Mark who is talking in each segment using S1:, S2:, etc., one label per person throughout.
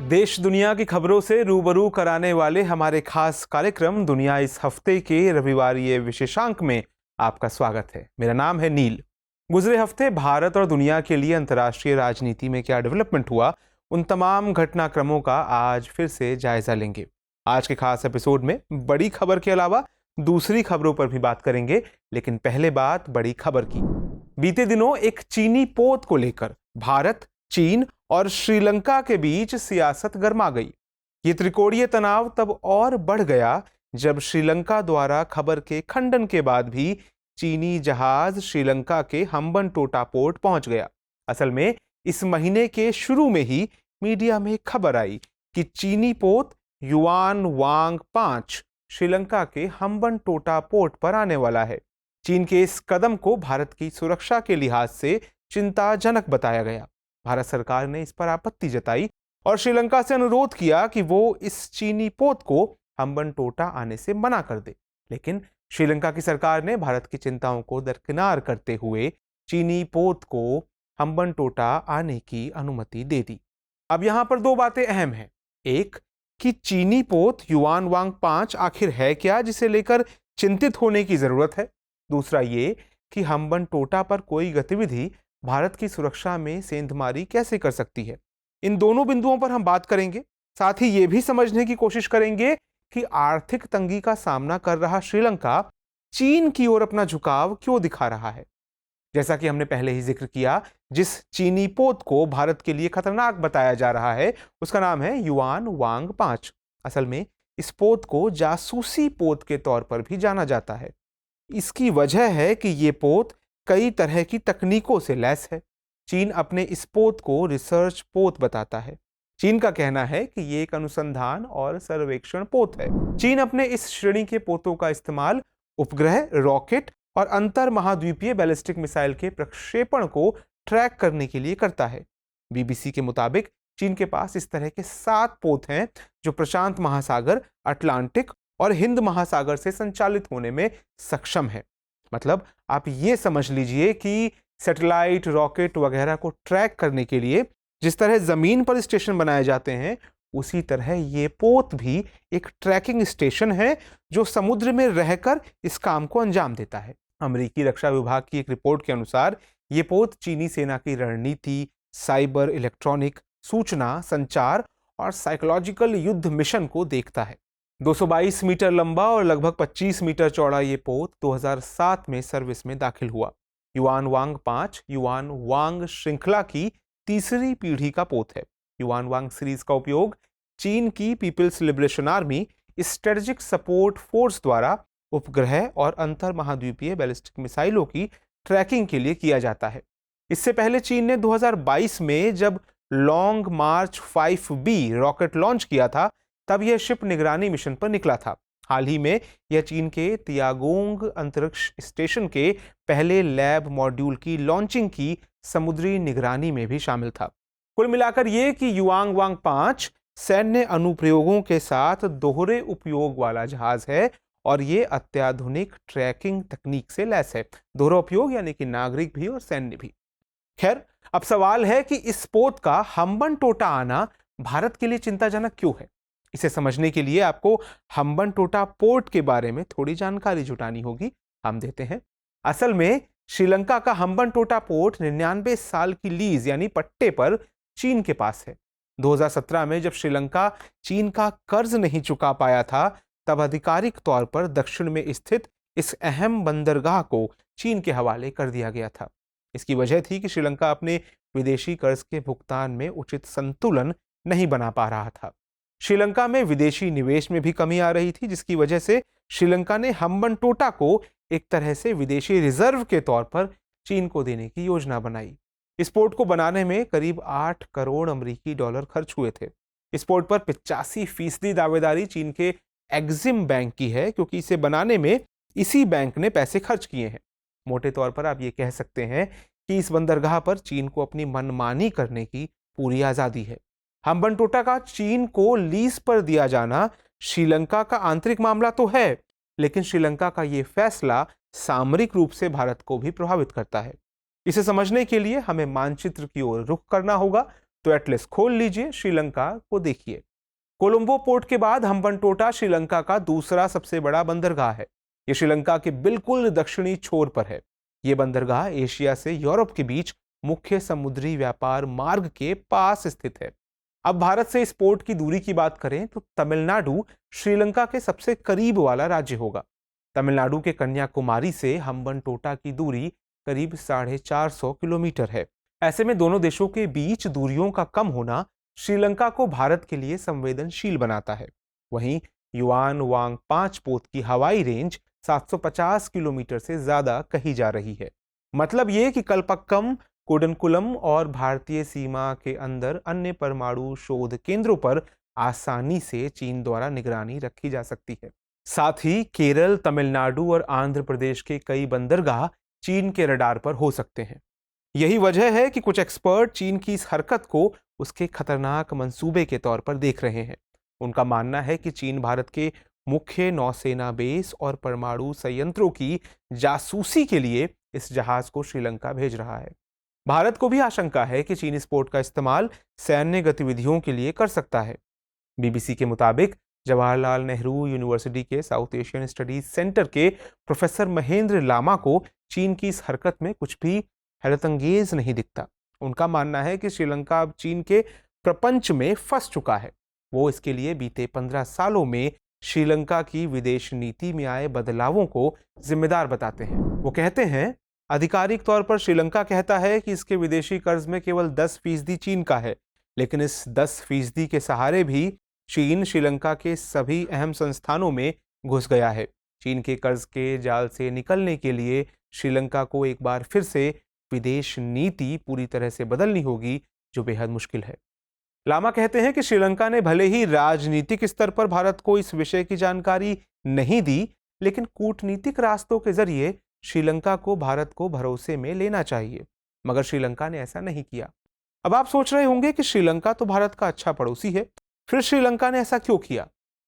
S1: देश दुनिया की खबरों से रूबरू कराने वाले हमारे खास कार्यक्रम दुनिया इस हफ्ते के रविवारीय विशेषांक में आपका स्वागत है। मेरा नाम है नील। गुजरे हफ्ते भारत और दुनिया के लिए अंतर्राष्ट्रीय राजनीति में क्या डेवलपमेंट हुआ, उन तमाम घटनाक्रमों का आज फिर से जायजा लेंगे। आज के खास एपिसोड में बड़ी खबर के अलावा दूसरी खबरों पर भी बात करेंगे, लेकिन पहले बात बड़ी खबर की। बीते दिनों एक चीनी पोत को लेकर भारत, चीन और श्रीलंका के बीच सियासत गर्मा गई। ये त्रिकोणीय तनाव तब और बढ़ गया जब श्रीलंका द्वारा खबर के खंडन के बाद भी चीनी जहाज श्रीलंका के हम्बनटोटा पोर्ट पहुंच गया। असल में इस महीने के शुरू में ही मीडिया में खबर आई कि चीनी पोत युआन वांग 5 श्रीलंका के हम्बनटोटा पोर्ट पर आने वाला है। चीन के इस कदम को भारत की सुरक्षा के लिहाज से चिंताजनक बताया गया। भारत सरकार ने इस पर आपत्ति जताई और श्रीलंका से अनुरोध किया कि वो इस चीनी पोत को हम्बनटोटा आने से मना कर दे, लेकिन श्रीलंका की सरकार ने भारत की चिंताओं को दरकिनार करते हुए चीनी पोत को हम्बनटोटा आने की अनुमति दे दी। अब यहां पर दो बातें अहम हैं। एक, कि चीनी पोत युआन वांग 5 आखिर है क्या जिसे लेकर चिंतित होने की जरूरत है। दूसरा ये कि हम्बनटोटा पर कोई गतिविधि भारत की सुरक्षा में सेंधमारी कैसे कर सकती है। इन दोनों बिंदुओं पर हम बात करेंगे। साथ ही ये भी समझने की कोशिश करेंगे कि आर्थिक तंगी का सामना कर रहा श्रीलंका चीन की ओर अपना झुकाव क्यों दिखा रहा है। जैसा कि हमने पहले ही जिक्र किया, जिस चीनी पोत को भारत के लिए खतरनाक बताया जा रहा है उसका नाम है युआन वांग 5। असल में इस पोत को जासूसी पोत के तौर पर भी जाना जाता है। इसकी वजह है कि ये पोत कई तरह की तकनीकों से लैस है। चीन अपने इस पोत को रिसर्च पोत बताता है। चीन का कहना है कि ये एक अनुसंधान और सर्वेक्षण पोत है। चीन अपने इस श्रेणी के पोतों का इस्तेमाल उपग्रह, रॉकेट और अंतर महाद्वीपीय बैलिस्टिक मिसाइल के प्रक्षेपण को ट्रैक करने के लिए करता है। बीबीसी के मुताबिक चीन के पास इस तरह के 7 पोत हैं जो प्रशांत महासागर, अटलांटिक और हिंद महासागर से संचालित होने में सक्षम है। मतलब आप ये समझ लीजिए कि सैटेलाइट, रॉकेट वगैरह को ट्रैक करने के लिए जिस तरह जमीन पर स्टेशन बनाए जाते हैं, उसी तरह ये पोत भी एक ट्रैकिंग स्टेशन है जो समुद्र में रहकर इस काम को अंजाम देता है। अमेरिकी रक्षा विभाग की एक रिपोर्ट के अनुसार ये पोत चीनी सेना की रणनीति, साइबर, इलेक्ट्रॉनिक, सूचना, संचार और साइकोलॉजिकल युद्ध मिशन को देखता है। 222 मीटर लंबा और लगभग 25 मीटर चौड़ा ये पोत 2007 में सर्विस में दाखिल हुआ। युआन वांग 5 युआन वांग श्रृंखला की तीसरी पीढ़ी का पोत है। युआन वांग सीरीज का उपयोग चीन की People's Liberation Army strategic support force द्वारा उपग्रह और अंतर महाद्वीपीय बैलिस्टिक मिसाइलों की ट्रैकिंग के लिए किया जाता है। इससे पहले चीन ने 2022 में जब लॉन्ग मार्च 5B रॉकेट लॉन्च किया था, तब यह शिप निगरानी मिशन पर निकला था। हाल ही में यह चीन के तियागोंग अंतरिक्ष स्टेशन के पहले लैब मॉड्यूल की लॉन्चिंग की समुद्री निगरानी में भी शामिल था। कुल मिलाकर यह कि युआन वांग 5 सैन्य अनुप्रयोगों के साथ दोहरे उपयोग वाला जहाज है और ये अत्याधुनिक ट्रैकिंग तकनीक से लैस है। दोहरा उपयोग यानी कि नागरिक भी और सैन्य भी। खैर, अब सवाल है कि इस पोत का हम्बनटोटा आना भारत के लिए चिंताजनक क्यों है। इसे समझने के लिए आपको हम्बनटोटा पोर्ट के बारे में थोड़ी जानकारी जुटानी होगी। हम देते हैं। असल में श्रीलंका का हम्बनटोटा पोर्ट 99 साल की लीज यानी पट्टे पर चीन के पास है। 2017 में जब श्रीलंका चीन का कर्ज नहीं चुका पाया था, तब आधिकारिक तौर पर दक्षिण में स्थित इस अहम बंदरगाह को चीन के हवाले कर दिया गया था। इसकी वजह थी कि श्रीलंका अपने विदेशी कर्ज के भुगतान में उचित संतुलन नहीं बना पा रहा था। श्रीलंका में विदेशी निवेश में भी कमी आ रही थी, जिसकी वजह से श्रीलंका ने हम्बनटोटा को एक तरह से विदेशी रिजर्व के तौर पर चीन को देने की योजना बनाई। इस पोर्ट को बनाने में करीब 8 करोड़ अमेरिकी डॉलर खर्च हुए थे। इस पोर्ट पर 85% दावेदारी चीन के एक्सिम बैंक की है, क्योंकि इसे बनाने में इसी बैंक ने पैसे खर्च किए हैं। मोटे तौर पर आप ये कह सकते हैं कि इस बंदरगाह पर चीन को अपनी मनमानी करने की पूरी आजादी है। हम्बनटोटा का चीन को लीज पर दिया जाना श्रीलंका का आंतरिक मामला तो है, लेकिन श्रीलंका का ये फैसला सामरिक रूप से भारत को भी प्रभावित करता है। इसे समझने के लिए हमें मानचित्र की ओर रुख करना होगा। तो एटलस खोल लीजिए, श्रीलंका को देखिए। कोलंबो पोर्ट के बाद हम्बनटोटा श्रीलंका का दूसरा सबसे बड़ा बंदरगाह है। ये श्रीलंका के बिल्कुल दक्षिणी छोर पर है। ये बंदरगाह एशिया से यूरोप के बीच मुख्य समुद्री व्यापार मार्ग के पास स्थित है। अब भारत से इस पोर्ट की दूरी की बात करें तो तमिलनाडु श्रीलंका के सबसे करीब वाला राज्य होगा। तमिलनाडु के कन्याकुमारी से हम्बनटोटा की दूरी करीब 450 किलोमीटर है। ऐसे में दोनों देशों के बीच दूरियों का कम होना श्रीलंका को भारत के लिए संवेदनशील बनाता है। वहीं युआन वांग 5 पोत की हवाई रेंज 750 किलोमीटर से ज्यादा कही जा रही है। मतलब ये कि कल्पक्कम, कोडनकुलम और भारतीय सीमा के अंदर अन्य परमाणु शोध केंद्रों पर आसानी से चीन द्वारा निगरानी रखी जा सकती है। साथ ही केरल, तमिलनाडु और आंध्र प्रदेश के कई बंदरगाह चीन के रडार पर हो सकते हैं। यही वजह है कि कुछ एक्सपर्ट चीन की इस हरकत को उसके खतरनाक मंसूबे के तौर पर देख रहे हैं। उनका मानना है कि चीन भारत के मुख्य नौसेना बेस और परमाणु संयंत्रों की जासूसी के लिए इस जहाज को श्रीलंका भेज रहा है। भारत को भी आशंका है कि चीन इस पोर्ट का इस्तेमाल सैन्य गतिविधियों के लिए कर सकता है। बीबीसी के मुताबिक जवाहरलाल नेहरू यूनिवर्सिटी के साउथ एशियन स्टडीज सेंटर के प्रोफेसर महेंद्र लामा को चीन की इस हरकत में कुछ भी हैरतअंगेज नहीं दिखता। उनका मानना है कि श्रीलंका अब चीन के प्रपंच में फंस चुका है। वो इसके लिए बीते 15 सालों में श्रीलंका की विदेश नीति में आए बदलावों को जिम्मेदार बताते हैं। वो कहते हैं, आधिकारिक तौर पर श्रीलंका कहता है कि इसके विदेशी कर्ज में केवल 10% चीन का है, लेकिन इस 10% के सहारे भी चीन श्रीलंका के सभी अहम संस्थानों में घुस गया है। चीन के कर्ज के जाल से निकलने के लिए श्रीलंका को एक बार फिर से विदेश नीति पूरी तरह से बदलनी होगी, जो बेहद मुश्किल है। लामा कहते हैं कि श्रीलंका ने भले ही राजनीतिक स्तर पर भारत को इस विषय की जानकारी नहीं दी, लेकिन कूटनीतिक रास्तों के जरिए श्रीलंका को भारत को भरोसे में लेना चाहिए। मगर श्रीलंका ने ऐसा नहीं किया। अब आप सोच रहे होंगे कि श्रीलंका तो भारत का अच्छा पड़ोसी है, फिर श्रीलंका ने ऐसा क्यों किया?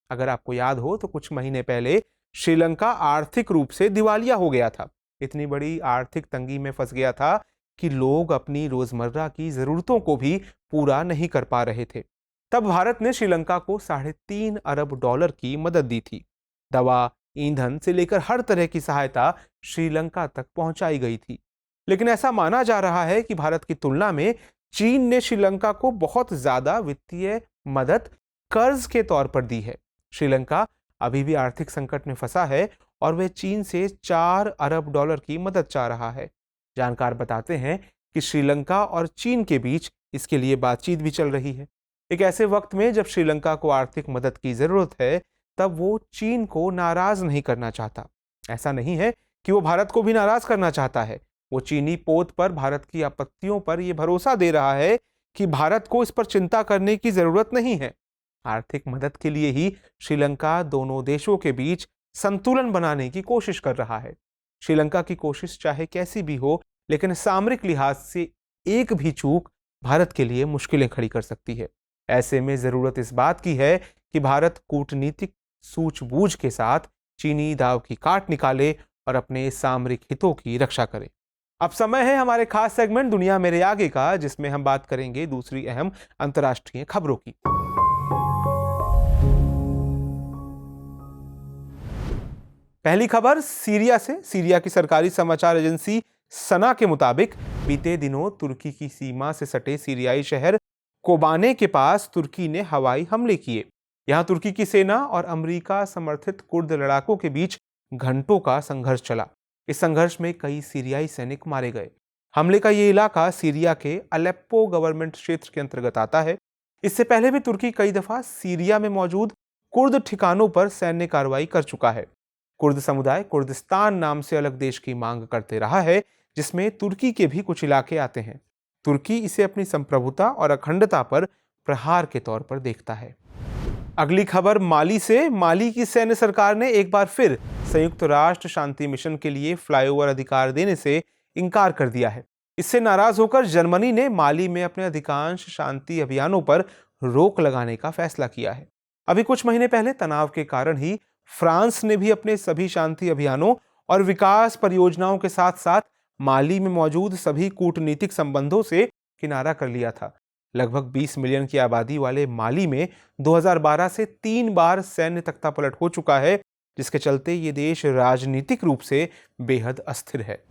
S1: अगर आपको याद हो तो कुछ महीने पहले श्रीलंका आर्थिक रूप से दिवालिया हो गया था। इतनी बड़ी आर्थिक तंगी में फंस गया था कि लोग अपनी रोजमर्रा की जरूरतों को भी पूरा नहीं कर पा रहे थे। तब भारत ने श्रीलंका को $3.5 अरब की मदद दी थी। दवा, ईंधन से लेकर हर तरह की सहायता श्रीलंका तक पहुंचाई गई थी। लेकिन ऐसा माना जा रहा है कि भारत की तुलना में चीन ने श्रीलंका को बहुत ज्यादा वित्तीय मदद कर्ज के तौर पर दी है। श्रीलंका अभी भी आर्थिक संकट में फंसा है और वह चीन से $4 अरब की मदद चाह रहा है। जानकार बताते हैं कि श्रीलंका और चीन के बीच इसके लिए बातचीत भी चल रही है। एक ऐसे वक्त में जब श्रीलंका को आर्थिक मदद की जरूरत है, तब वो चीन को नाराज नहीं करना चाहता। ऐसा नहीं है कि वो भारत को भी नाराज करना चाहता है। वो चीनी पोत पर भारत की आपत्तियों पर यह भरोसा दे रहा है कि भारत को इस पर चिंता करने की जरूरत नहीं है। आर्थिक मदद के लिए ही श्रीलंका दोनों देशों के बीच संतुलन बनाने की कोशिश कर रहा है। श्रीलंका की कोशिश चाहे कैसी भी हो, लेकिन सामरिक लिहाज से एक भी चूक भारत के लिए मुश्किलें खड़ी कर सकती है। ऐसे में जरूरत इस बात की है कि भारत कूटनीतिक सूझबूझ के साथ चीनी दाव की काट निकाले और अपने सामरिक हितों की रक्षा करे। अब समय है हमारे खास सेगमेंट दुनिया मेरे आगे का, जिसमें हम बात करेंगे दूसरी अहम अंतर्राष्ट्रीय खबरों की। पहली खबर सीरिया से। सीरिया की सरकारी समाचार एजेंसी सना के मुताबिक बीते दिनों तुर्की की सीमा से सटे सीरियाई शहर कोबाने के पास तुर्की ने हवाई हमले किए। यहां तुर्की की सेना और अमेरिका समर्थित कुर्द लड़ाकों के बीच घंटों का संघर्ष चला। इस संघर्ष में कई सीरियाई सैनिक मारे गए। हमले का ये इलाका सीरिया के अलेप्पो गवर्नमेंट क्षेत्र के अंतर्गत आता है। इससे पहले भी तुर्की कई दफा सीरिया में मौजूद कुर्द ठिकानों पर सैन्य कार्रवाई कर चुका है। कुर्द समुदाय कुर्दिस्तान नाम से अलग देश की मांग करते रहा है, जिसमें तुर्की के भी कुछ इलाके आते हैं। तुर्की इसे अपनी संप्रभुता और अखंडता पर प्रहार के तौर पर देखता है। अगली खबर माली से। माली की सैन्य सरकार ने एक बार फिर संयुक्त राष्ट्र शांति मिशन के लिए फ्लाईओवर अधिकार देने से इनकार कर दिया है। इससे नाराज होकर जर्मनी ने माली में अपने अधिकांश शांति अभियानों पर रोक लगाने का फैसला किया है। अभी कुछ महीने पहले तनाव के कारण ही फ्रांस ने भी अपने सभी शांति अभियानों और विकास परियोजनाओं के साथ साथ माली में मौजूद सभी कूटनीतिक संबंधों से किनारा कर लिया था। लगभग 20 मिलियन की आबादी वाले माली में 2012 से 3 बार सैन्य तख्तापलट हो चुका है, जिसके चलते ये देश राजनीतिक रूप से बेहद अस्थिर है।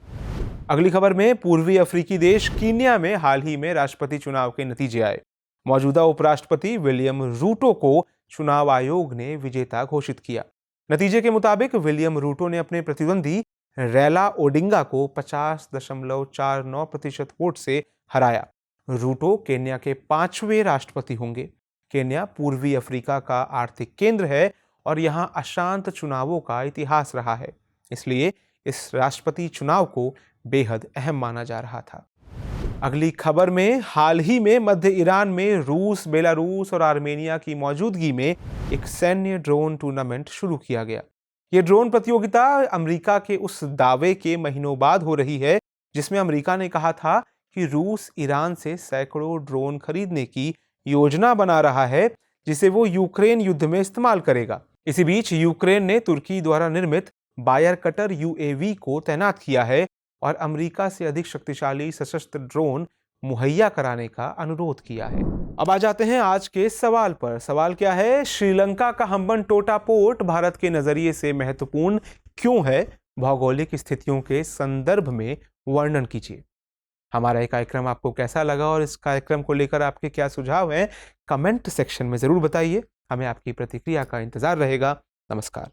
S1: अगली खबर में पूर्वी अफ्रीकी देश कीनिया में हाल ही में राष्ट्रपति चुनाव के नतीजे आए। मौजूदा उपराष्ट्रपति विलियम रूटो को चुनाव आयोग ने विजेता घोषित किया। नतीजे के मुताबिक विलियम रूटो ने अपने प्रतिद्वंदी रैला ओडिंगा को 50.49% वोट से हराया। रूटो केन्या के 5वें राष्ट्रपति होंगे। केन्या पूर्वी अफ्रीका का आर्थिक केंद्र है और यहां अशांत चुनावों का इतिहास रहा है, इसलिए इस राष्ट्रपति चुनाव को बेहद अहम माना जा रहा था। अगली खबर में हाल ही में मध्य ईरान में रूस, बेलारूस और आर्मेनिया की मौजूदगी में एक सैन्य ड्रोन टूर्नामेंट शुरू किया गया। यह ड्रोन प्रतियोगिता अमेरिका के उस दावे के महीनों बाद हो रही है जिसमें अमेरिका ने कहा था कि रूस ईरान से सैकड़ों ड्रोन खरीदने की योजना बना रहा है, जिसे वो यूक्रेन युद्ध में इस्तेमाल करेगा। इसी बीच यूक्रेन ने तुर्की द्वारा निर्मित बायर कटर यूएवी को तैनात किया है और अमेरिका से अधिक शक्तिशाली सशस्त्र ड्रोन मुहैया कराने का अनुरोध किया है। अब आ जाते हैं आज के सवाल पर। सवाल क्या है? श्रीलंका का हम्बनटोटा पोर्ट भारत के नजरिए से महत्वपूर्ण क्यों है? भौगोलिक स्थितियों के संदर्भ में वर्णन कीजिए। हमारा ये कार्यक्रम आपको कैसा लगा और इस कार्यक्रम को लेकर आपके क्या सुझाव हैं? कमेंट सेक्शन में जरूर बताइए। हमें आपकी प्रतिक्रिया का इंतजार रहेगा। नमस्कार।